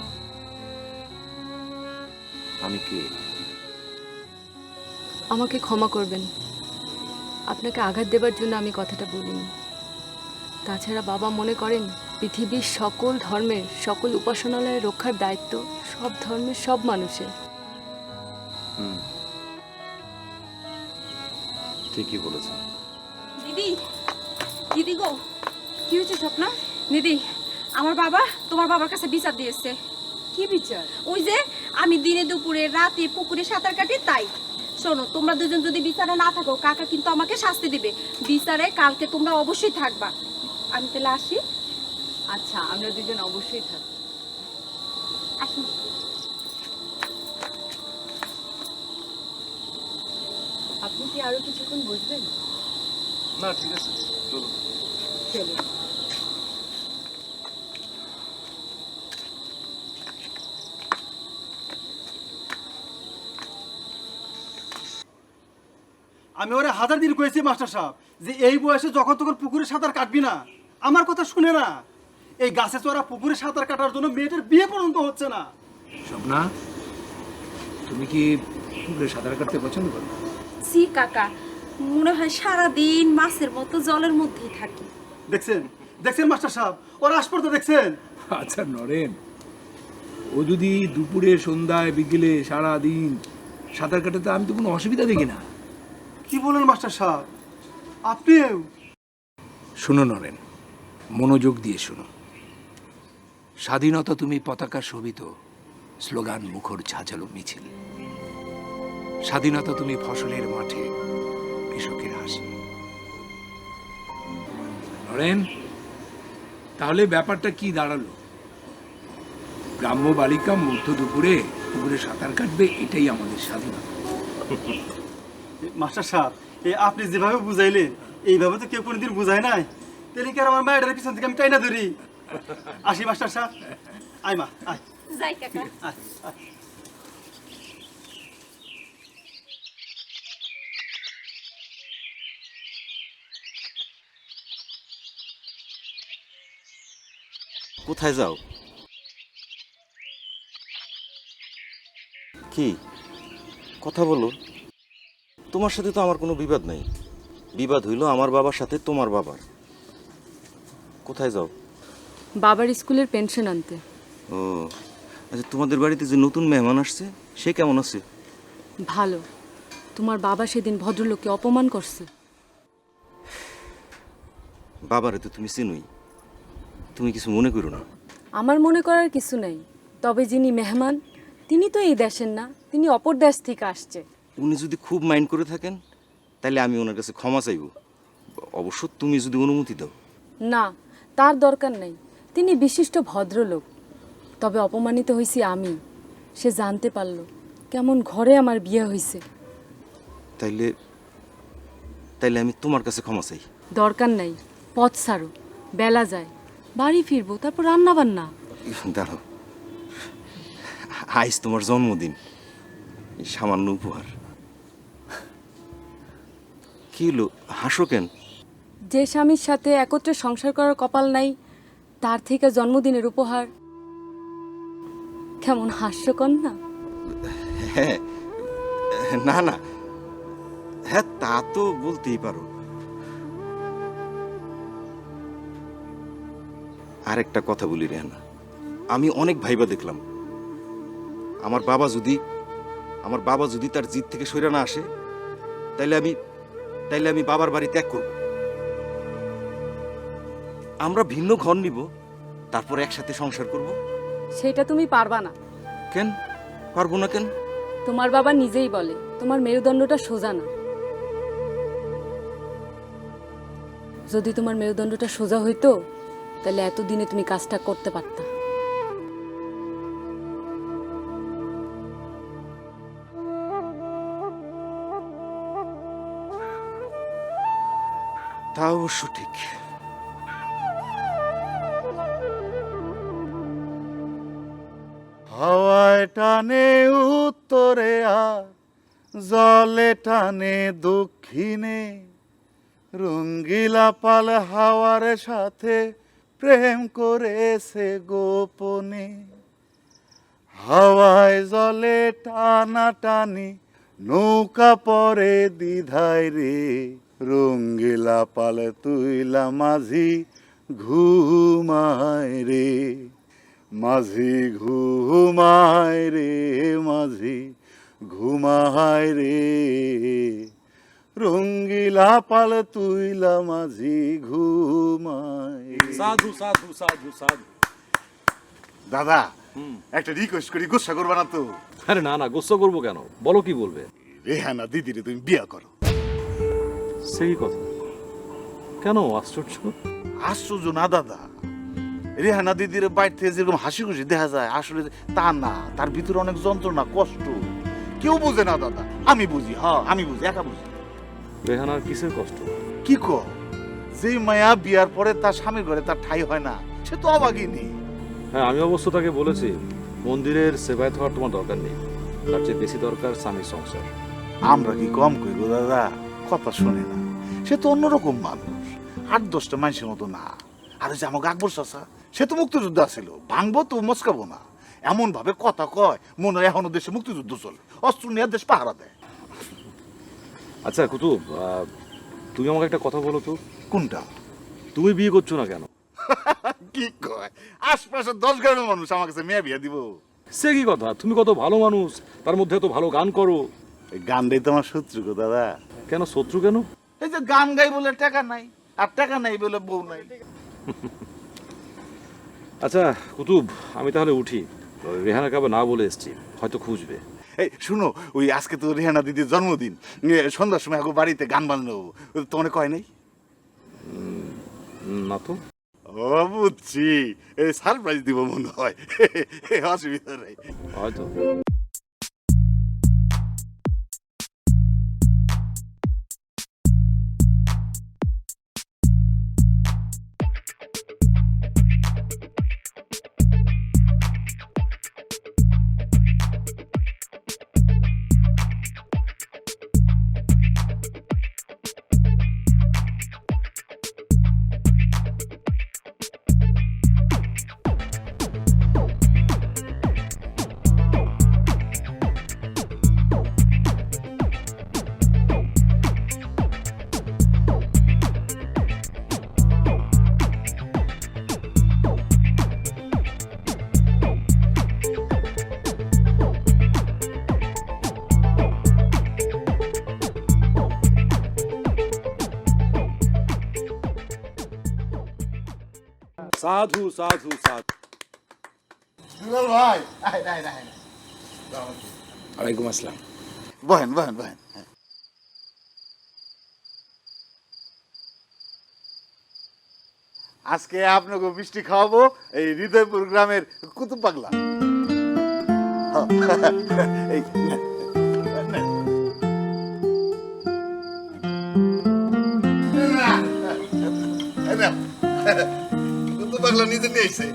আমি কে? আমাকে ক্ষমা করবেন, আপনাকে আঘাত দেবার জন্য আমি কথাটা বলিনি। তাছাড়া বাবা মনে করেন পৃথিবীর সকল ধর্মের সকল উপাসনালয়ের রক্ষার দায়িত্ব সব ধর্মের সব মানুষের। ঠিকই বলেছেন। দিদি, দিদি গো, কি হয়েছে স্বপ্না? দিদি, আমার বাবা তোমার বাবার কাছে বিচার দিয়েছে। কি বিচার? ওই যে আমি দিনে দুপুরে রাতে পুকুরে সাঁতার কাটি তাই। শোনো, তোমরা দুজন যদি বিচারে না থাকো, কাকা কিন্তু আমাকে শাস্তি দিবে। বিচারে কালকে তোমরা অবশ্যই থাকবা। আমি তাহলে আসি। আচ্ছা, আমরা দুজন অবশ্যই থাকবো। আসি। আপনি কি আরো কিছুক্ষণ বসবেন? না, ঠিক আছে, চলুন। চলুন। আমি ওরা হাজার দিন কয়েছি মাস্টার সাহেব যে এই বয়সে যখন তখন পুকুরে সাঁতার কাটবি না। আমার কথা শুনে না। এই গাছে চড়া পুকুরে সাঁতার কাটার জন্য মেয়েটার বিয়ে পর্যন্ত হচ্ছে না। স্বপ্না, তুমি কি পুকুরে সাঁতার কাটতে পছন্দ করো? সি কাকা, মনে হয় সারাদিন মাছের মতো জলের মধ্যেই থাকি। দেখছেন দেখছেন মাস্টার সাহেব, ওর আসপর্দা দেখছেন? আচ্ছা নরেন, ও যদি দুপুরে সন্ধ্যায় বিকেলে সারা দিন সাঁতার কাটাতে আমি তো কোনো অসুবিধা দেখি না। কি বলেন মাস্টার সাহেব, আপনিও? শোনো নরেন, মনোযোগ দিয়ে শোনো। স্বাধীনতা তুমি পতাকা শোভিত স্লোগান মুখর ঝাঁঝালো মিছিল, স্বাধীনতা তুমি ফসলের মাঠে কৃষকের হাসি। নরেন, তাহলে ব্যাপারটা কি দাঁড়ালো? গ্রাম্য বালিকা মধ্য দুপুরে পুকুরে সাঁতার কাটবে, এটাই আমাদের স্বাধীনতা। মাস্টার সাহেব, আপনি যেভাবে বুঝাইলেন এইভাবে তো কেউ কোনোদিন বুঝায় নাই। তাহলে কি আর আমার মায়ের পিছন থেকে আমি টাইনা ধরি? আসি মাস্টার সাহেব। আয় মা, আয় যাই কাকা। আয়, আয়। কোথায় যাও? কি কথা বলো? তোমার সাথে তো আমার কোনো বিবাদ নাই। বিবাদ হইল আমার বাবার সাথে তোমার বাবার। কোথায় যাও? বাবার স্কুলের পেনশন আনতে। ও আচ্ছা, তোমাদের বাড়িতে যে নতুন মেহমান আসছে সে কেমন আছে? ভালো। তোমার বাবা সেদিন ভদ্রলোককে অপমান করছে। বাবারে তো তুমি চিনোই, তুমি কিছু মনে করো না। আমার মনে করার কিছু নাই, তবে যিনি মেহমান তিনি তো এই দেশের না, তিনি অপর দেশ থেকে আসছে। উনি যদি খুব মাইন্ড করে থাকেন তাহলে আমি ওনার কাছে ক্ষমা চাইব, অবশ্য তুমি যদি অনুমতি দাও। না, তার দরকার নাই। তিনি বিশিষ্ট ভদ্রলোক। তবে অপমানিত হয়েছি আমি। সে জানতে পারলো কেমন ঘরে আমার বিয়ে হয়েছে। তাইলে তাইলে আমি তোমার কাছে ক্ষমা চাই। দরকার নাই, পথ ছাড়ো, বেলা যায়, বাড়ি ফিরবো, তারপর রান্না বান্না। দাঁড়াও, আজ তোমার জন্মদিন, এই সামান্য উপহার। কি হলো, হাসো কেন? যে স্বামীর সাথে একত্রে সংসার করার কপাল নাই তার থেকে জন্মদিনের উপহার কেমন হাস্যকর না? হ্যাঁ, না না, হ্যাঁ তা তো বলতেই পারো। আরেকটা কথা বলি রেহানা, আমি অনেক ভাইবা দেখলাম, আমার বাবা যদি তার জিদ থেকে সইরা না আসে তাইলে আমি বাবার বাড়ি ত্যাগ করব। আমরা ভিন্ন ঘর নিব, তারপর একসাথে সংসার করব। সেটা তুমি পারবা না। কেন পারবো না? কেন? তোমার বাবা নিজেই বলে তোমার মেরুদণ্ডটা সোজা না। যদি তোমার মেরুদণ্ডটা সোজা হইতো তাহলে এতদিনে তুমি কাজটা করতে পারতা। তা অবশ্য ঠিক। হাওয়ায় টানে উত্তরে আর জলে টানে দক্ষিণে, রঙ্গিলা পাল হাওয়ার সাথে প্রেম করেছে গোপনে। হাওয়ায় জলে টানা টানি নৌকা পরে দ্বিধায় রে, রঙ্গিলা পাল তুইলা মাঝি ঘুমায় রে, মাঝি ঘুমায় রে, মাঝি ঘুমায় রে, রঙ্গিলা পাল তুইলা মাঝি ঘুমায়। সাধু সাধু সাধু সাধু। দাদা, একটা রিকোয়েস্ট করি, গুসা করবা না তো? আরে না না, গোসা করবো কেন, বলো কি বলবে। রেহানা দিদিরে তুমি বিয়া করো। সেই কথা কেন? আশ্চর্য। আশ্চর্য না দাদা, রেহানা দিদির বাইর থেকে যেরকম হাসি খুশি দেখা যায়, আসলে তা না, তার ভিতরে অনেক যন্ত্রণা কষ্ট কেউ বুঝে না দাদা। আমি বুঝি, হ্যাঁ আমি বুঝি, একা বুঝি। রেহানার কিসের কষ্ট? কি কো, যে মায়া বিয়ার পরে তার স্বামীর ঘরে তার ঠাই হয় না, সে তো অবাগিনী। হ্যাঁ, আমি অবশ্য তাকে বলেছি মন্দিরের সেবায় হওয়ার তোমার দরকার নেই, তার চেয়ে বেশি দরকার স্বামীর সংসার। আমরা কি কম করি গো দাদা, কথা শোনে না, সে তো অন্যরকম মানুষ, 8-10টা মানুষের মতো না। আর ওই যে আমাকে আকবর চাচা, সে তো মুক্তিযোদ্ধা ছিল, ভাঙবো তো মস্কাবো না, এমন ভাবে কথা কয় মনে হয় এখনো দেশে মুক্তিযুদ্ধ চলে, অস্ত্র নিয়ে দেশ পাহারা দেয়। আচ্ছা কুতুব, তুমি আমাকে একটা কথা বলো তো, কোনটা? তুমি বিয়ে করছো না কেন? কি কয়, আশপাশে 10 গ্রামের মানুষ আমার কাছে মেয়ে বিয়ে দিব। সে কি কথা? তুমি কত ভালো মানুষ, তার মধ্যে এত ভালো গান করো। এই গান দেই তোমার শত্রু গো দাদা। কেন শত্রু কেন? এই যে গান গাই বলে টাকা নাই, আর টাকা নাই বলে বউ নাই। আচ্ছা কুতুব, আমি তাহলে উঠি। রেহানাকে আবার না বলে এসছি, হয়তো খুঁজবে। এই শুনো, ওই আজকে তো রেহানা দিদির জন্মদিন, সন্ধ্যার সময় আগে বাড়িতে গান বাজনা হবো, তোমার কয় নাই? না তো। ও বুঝছি, এই সারপ্রাইজ দিব মনে হয়। অসুবিধা নাই। হয়তো। সাধু সাধু সাধু। দুলাল ভাই, আয় আয় আয়। ওয়ালাইকুম আসসালাম। বহেন বহেন বহেন। আজকে আপনাকে মিষ্টি খাওয়াবো এই হৃদয়পুর গ্রামের কুতুব পাগলা। এই নেন, নেন। এই নেন। কুতুব পাগলা নিজে নিয়ে এসে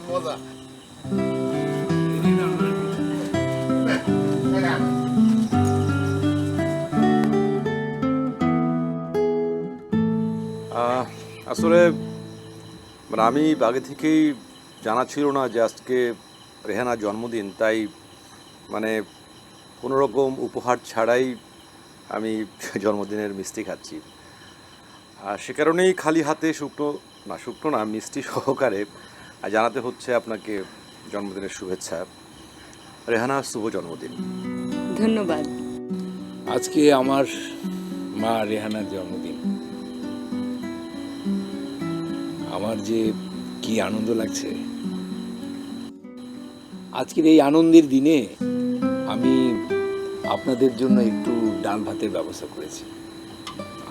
মজা। আসলে মানে আমি আগে থেকেই জানা ছিল না যে আজকে রেহানার জন্মদিন, তাই মানে কোনো রকম উপহার ছাড়াই আমি জন্মদিনের মিষ্টি খাচ্ছি। আর সে কারণেই খালি হাতে শুকনো না মিষ্টি সহকারে জানাতে হচ্ছে আপনাকে জন্মদিনের শুভেচ্ছা। রেহানা, শুভ জন্মদিন। ধন্যবাদ। আজকে আমার মা রেহানার জন্মদিন। আমার যে কি আনন্দ লাগছে। আজকের এই আনন্দের দিনে আমি আপনাদের জন্য একটু ডাল ভাতের ব্যবস্থা করেছি,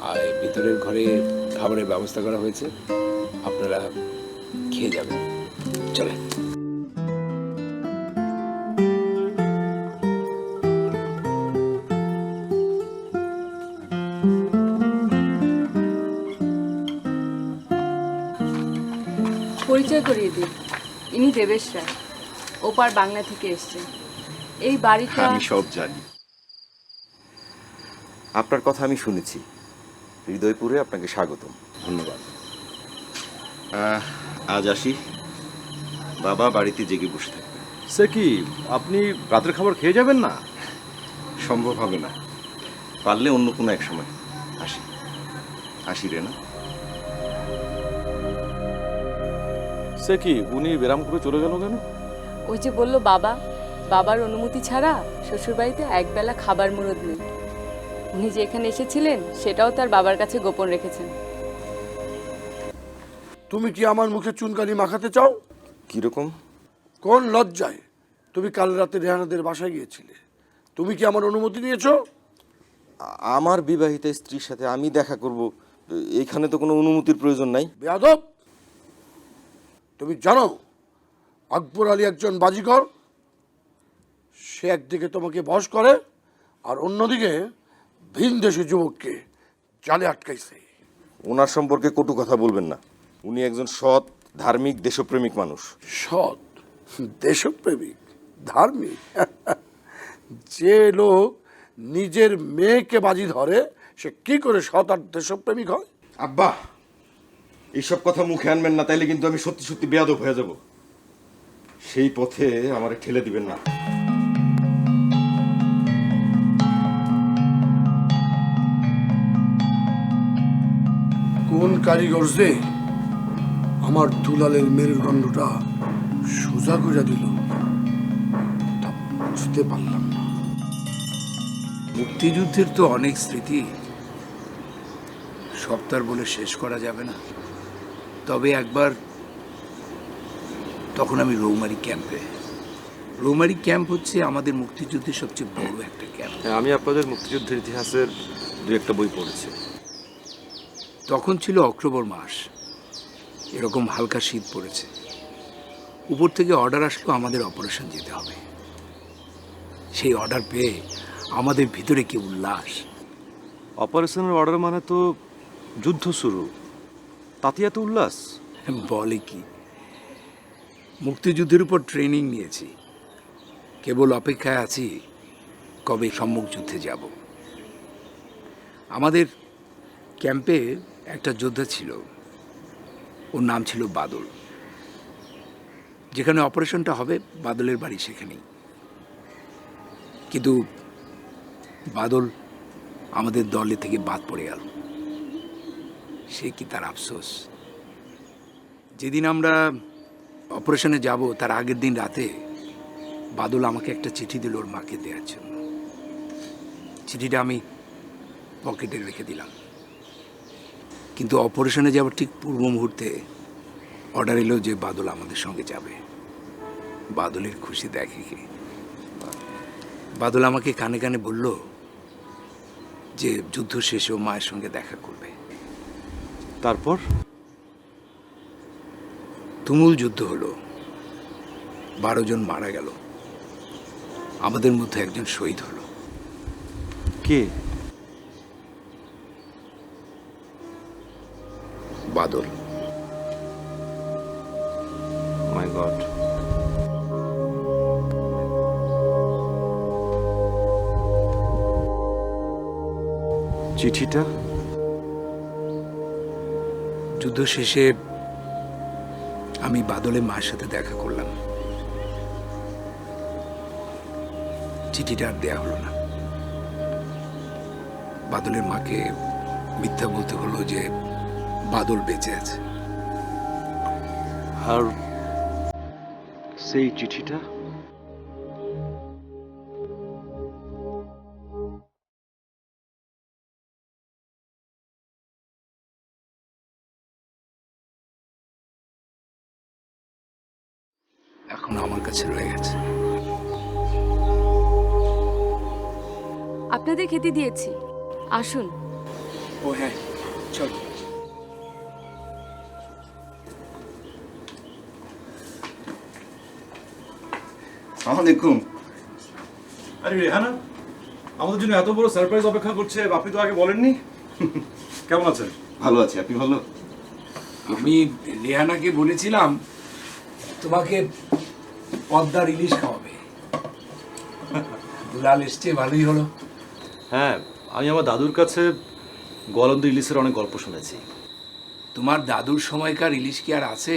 আর ভিতরের ঘরে খাবারের ব্যবস্থা করা হয়েছে, আপনারা খেয়ে যাবেন। চলেন। পরিচয় করিয়ে দিই, ইনি দেবেশ রায়, ওপার বাংলা থেকে এসছেন। এই বাড়িটা আমি সব জানি, আপনার কথা আমি শুনেছি। হৃদয়পুরে আপনাকে স্বাগতম। ধন্যবাদ। আজ আসি, বাবা বাড়িতে জেগে বসে থাকবে। সে কি, আপনি রাতের খাবার খেয়ে যাবেন না? সম্ভব হবে না, পারলে অন্য কোনো এক সময়। আসি রে না। সে কি, উনি ব্যারাম করে চলে গেল কেন? ওই যে বলল বাবার অনুমতি ছাড়া শ্বশুরবাড়িতে একবেলা খাবার মুরদ নেই। উনি যে এখানে এসেছিলেন সেটাও তার বাবার কাছে গোপন রেখেছেন। তুমি কি আমার মুখে চুনকালি মাখাতে চাও? কিরকম? কোন লজ্জায় তুমি কাল রাতে রেহানাদের বাসায় গিয়েছিলে? তুমি কি আমার অনুমতি নিয়েছো? আমার বিবাহিত স্ত্রীর সাথে আমি দেখা করব, এখানে তো কোনো অনুমতির প্রয়োজন নাই। বেয়াদব! তুমি জানো আকবর আলী একজন বাজিকর। সে একদিকে তোমাকে বশ করে আর অন্যদিকে ভিনদেশী যুবককে জালে আটকাইছে। ওনার সম্পর্কে কটু কথা বলবেন না। উনি একজন সৎ, ধার্মিক, দেশপ্রেমিক মানুষ। সৎ, দেশপ্রেমিক, ধার্মিক? যে লোক নিজের মেয়েকে বাজি ধরে সে কি করে সৎ আর দেশপ্রেমিক হয়? আব্বা, এইসব কথা মুখে আনবেন না, তাইলে কিন্তু আমি সত্যি সত্যি বেয়াদব হয়ে যাব। সেই পথে আমারে ঠেলে দিবেন না। কোন কারিগর যে আমার দুলালের মেরুদণ্ডটা সোজা করে দিল তা বুঝতে পারলাম না। মুক্তিযুদ্ধের তো অনেক স্মৃতি, সব তার বলে শেষ করা যাবে না। তবে একবার তখন আমি রৌমারি ক্যাম্পে, রৌমারি ক্যাম্প হচ্ছে আমাদের মুক্তিযুদ্ধের সবচেয়ে বড় একটা ক্যাম্প। হ্যাঁ, আমি আপনাদের মুক্তিযুদ্ধের ইতিহাসের দু একটা বই পড়েছি। তখন ছিল অক্টোবর মাস, এরকম হালকা শীত পড়েছে। উপর থেকে অর্ডার আসলো আমাদের অপারেশন যেতে হবে। সেই অর্ডার পেয়ে আমাদের ভিতরে কি উল্লাস! অপারেশনের অর্ডার মানে তো যুদ্ধ শুরু, তাতে এত উল্লাস? বলে কি, মুক্তিযুদ্ধের উপর ট্রেনিং নিয়েছি, কেবল অপেক্ষায় আছি কবে সম্মুখ যুদ্ধে যাব। আমাদের ক্যাম্পে একটা যোদ্ধা ছিল, ওর নাম ছিল বাদল। যেখানে অপারেশনটা হবে বাদলের বাড়ি সেখানেই। কিন্তু বাদল আমাদের দলে থেকে বাদ পড়ে গেল। সে কি তার আফসোস! যেদিন আমরা অপারেশনে যাব তার আগের দিন রাতে বাদল আমাকে একটা চিঠি দিল ওর মাকে দেওয়ার জন্য। চিঠিটা আমি পকেটে রেখে দিলাম। কিন্তু অপারেশনে যাওয়ার ঠিক পূর্ব মুহূর্তে অর্ডার এলো যে বাদল আমাদের সঙ্গে যাবে। বাদলের খুশি দেখে কি! বাদল আমাকে কানে কানে বলল যে যুদ্ধ শেষে ও মায়ের সঙ্গে দেখা করবে। তারপর তুমুল যুদ্ধ হলো, 12 জন মারা গেল, আমাদের মধ্যে একজন শহীদ হলো। কে? বাদল। মাই গড! চিঠিটা? যুদ্ধ শেষে আমি বাদলের মায়ের সাথে দেখা করলাম। চিঠিটা আর দেয়া হলো না। বাদলের মাকে মিথ্যা বলতে হলো যে বাদল বেঁচে আছে। আর সেই চিঠিটা? এখন আমার কাছে রয়ে গেছে। আপনাদের খেতে দিয়েছি, আসুন। ও হ্যাঁ, চল। আসসালামাইকুম। আরে রেহানা, আমাদের জন্য এত বড় সারপ্রাইজ অপেক্ষা করছে, আপনি তো আগে বলেননি। কেমন আছেন? ভালো আছি, আপনি ভালো? আমি রেহানাকে বলেছিলাম তোমাকে পদ্মার ইলিশ খাওয়াবে। দুলাল এসছে, ভালোই হলো। হ্যাঁ, আমি আমার দাদুর কাছে গলন্দ ইলিশের অনেক গল্প শুনেছি। তোমার দাদুর সময়কার ইলিশ কি আর আছে?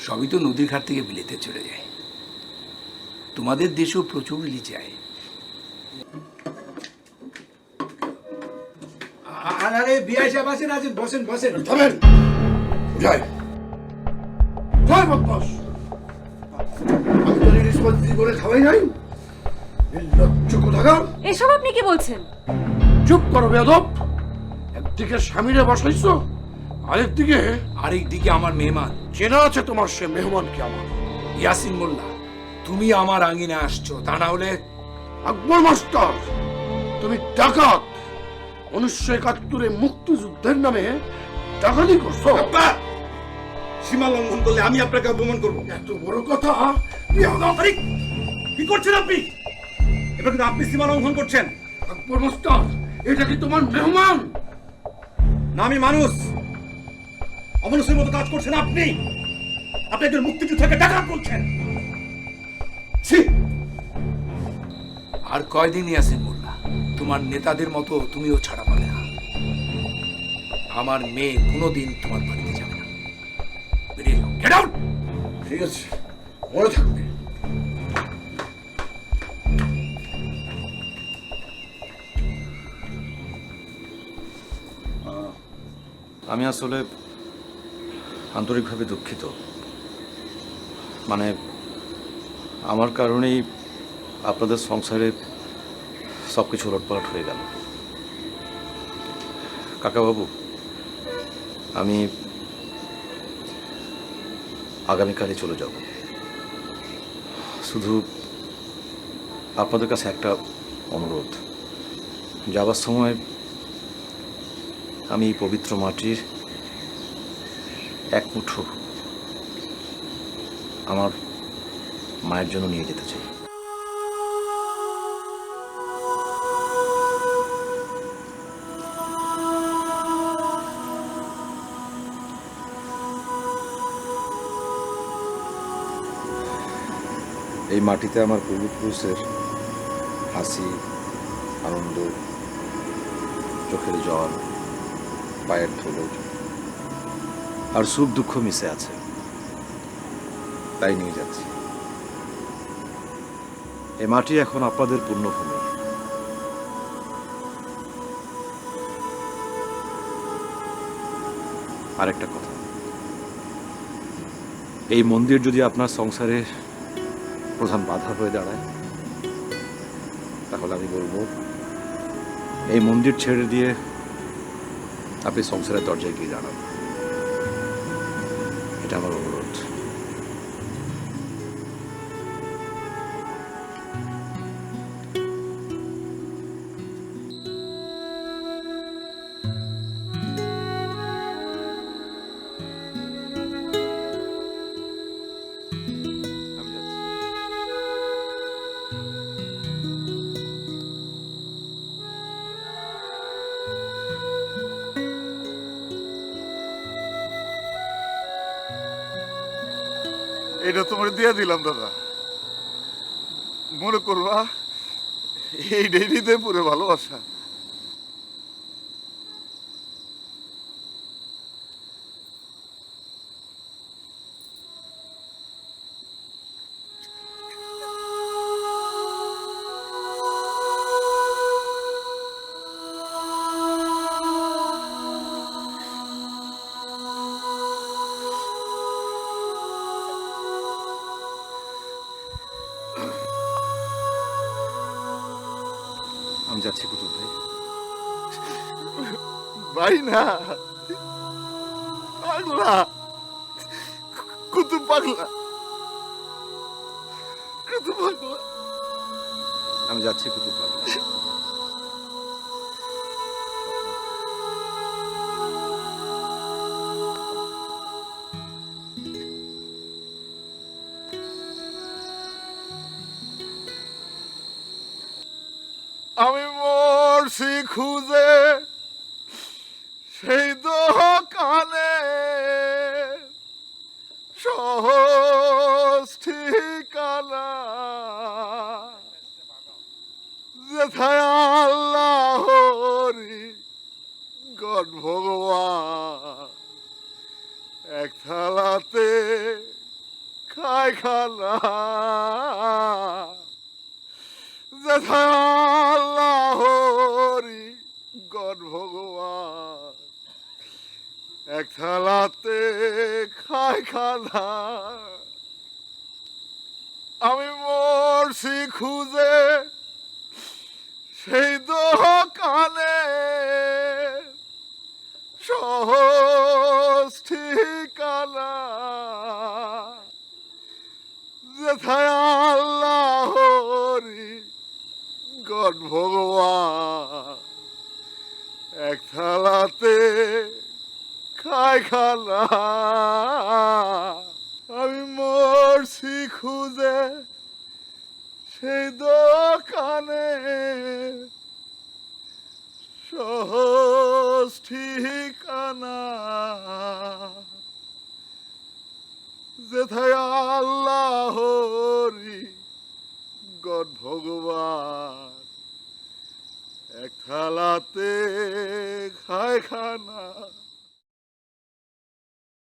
সবই তো নদীর ঘাট থেকে বিলেতে চলে যায়। তোমাদের দেশেও প্রচুর ইলিশ যায়। আরে বিআই সাহেব আছেন, বসেন বসেন। থামেন। জয় জয় বদমাস! আমি তোর ইলিশ মাছ দিয়ে করে খাওয়াই নাই? নির্লজ্জ কোথাকার! এসব আপনি কি বলছেন? চুপ করো বেয়াদব! একদিকে স্বামীরে বসাইছো, আরেকদিকে আমার মেহমান। চেনা আছে তোমার সে মেহমানকে আমার? ইয়াসিন মোল্লা, তুমি আমার আঙিনে আসছো, তা না হলে? আকবর মাস্টার, তুমি ডাকাত! 1971 মুক্তিযুদ্ধের নামে ডাকাতি করছো। সীমা লঙ্ঘন করলে আমি আপনাকে অপমান করবো। এত বড় কথা! কি করছেন আপনি? এবার কিন্তু আপনি সীমা লঙ্ঘন করছেন। আকবর মাস্টার, এটা কি তোমার মেহমান? না, আমি মানুষ। অমানুষের মতো কাজ করছেন আপনি। আপনি একজন মুক্তিযোদ্ধাকে ডাকাত বলছেন। আর কয়দিন ইয়াসিন মোল্লা, তোমার নেতাদের মতো তুমিও ছাড়া পাবে না। আমার মেয়ে কোনোদিন তোমার বাড়িতে যাবে না। বেরিয়ে যাও, গেট আউট! ঠিক আছে, মনে থাকবে। আমি আসলে আন্তরিকভাবে দুঃখিত। মানে আমার কারণেই আপনাদের সংসারে সব কিছু লটপালট হয়ে গেল। কাকাবাবু, আমি আগামীকালই চলে যাব। শুধু আপনাদের কাছে একটা অনুরোধ, যাবার সময় আমি এই পবিত্র মাটির এক মুঠো আমার মায়ের জন্য নিয়ে যেতে চাই। এই মাটিতে আমার পূর্বপুরুষের হাসি, আনন্দ, চোখের জল, পায়ের ধুলো আর সুখ দুঃখ মিশে আছে, তাই নিয়ে যাচ্ছি। এই মাটি এখন আপনাদের পুণ্যভূমি। আরেকটা কথা, এই মন্দির যদি আপনার সংসারের প্রধান বাধা হয়ে দাঁড়ায়, তাহলে আমি বলবো এই মন্দির ছেড়ে দিয়ে আপনি সংসারের দরজায় গিয়ে দাঁড়ান। এটা আমার অনুরোধ। এটা তোমার দিয়ে দিলাম দাদা, মনে করবা এই ডেইরিতে পুরো ভালোবাসা। আমি যাচ্ছি কুতুব ভাই। ভাই না, পাগলা, কুতুব পাগলা, কুতুব পাগলা। আমি যাচ্ছি কুতুব ভাই। আমি মরছি খুঁজে সেই দোকানে, সহজ ঠিকানা যেথায় আল্লাহরি গড ভগবান এক থালাতে খায় খানা, যেথায় আল্লাহরি গড ভগবান এক থালাতে খায় খানা। আমি মরছি খুঁজে সেই দোকানে, সহজ ঠিকানা যেথায় আল্লাহরি গড ভগবান এক থালাতে খায় খানা। আমি মরছি খুঁজে সেই দোকানে, সহজ ঠিকানা যেথায় আল্লাহরি গড ভগবান এক থালাতে খায় খানা।